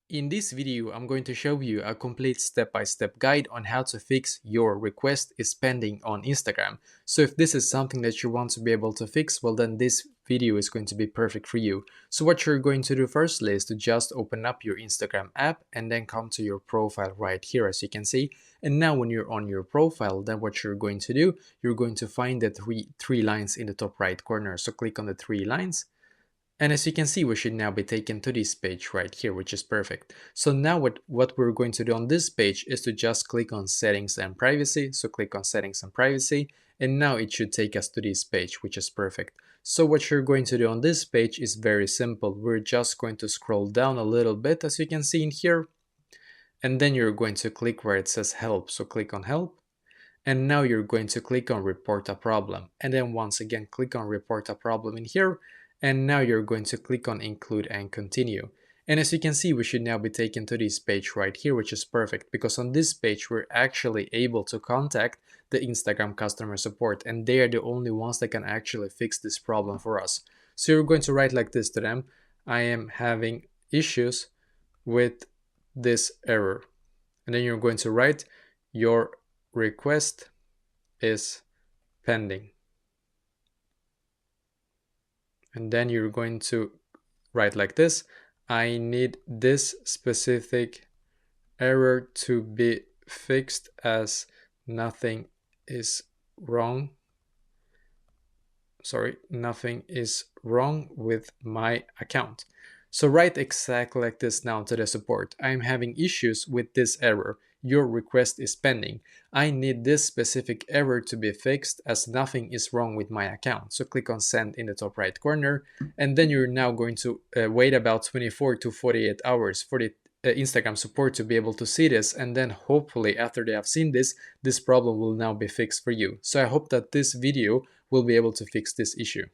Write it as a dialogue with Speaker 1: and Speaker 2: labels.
Speaker 1: In this video, I'm going to show you a complete step-by-step guide on how to fix your request is pending on Instagram. So if this is something that you want to be able to fix, well then this video is going to be perfect for you. So what you're going to do firstly is to just open up your Instagram app and then come to your profile right here as you can see. And now when you're on your profile, then what you're going to do, you're going to find the three lines in the top right corner. So click on the three lines. And as you can see, we should now be taken to this page right here, which is perfect. So now what we're going to do on this page is to just click on settings and privacy. So click on settings and privacy, and now it should take us to this page, which is perfect. So what you're going to do on this page is very simple. We're just going to scroll down a little bit, as you can see in here, and then you're going to click where it says help. So click on help. And now you're going to click on report a problem. And then once again, click on report a problem in here. And now you're going to click on include and continue. And as you can see, we should now be taken to this page right here, which is perfect because on this page, we're actually able to contact the Instagram customer support, and they are the only ones that can actually fix this problem for us. So you're going to write like this to them: I am having issues with this error. And then you're going to write your request is pending. And then you're going to write like this: I need this specific error to be fixed as nothing is wrong. Nothing is wrong with my account. So write exactly like this now to the support. I'm having issues with this error. Your request is pending. I need this specific error to be fixed as nothing is wrong with my account. So click on send in the top right corner, and then you're now going to wait about 24 to 48 hours for the Instagram support to be able to see this, and then hopefully after they have seen this problem will now be fixed for you. So I hope that this video will be able to fix this issue.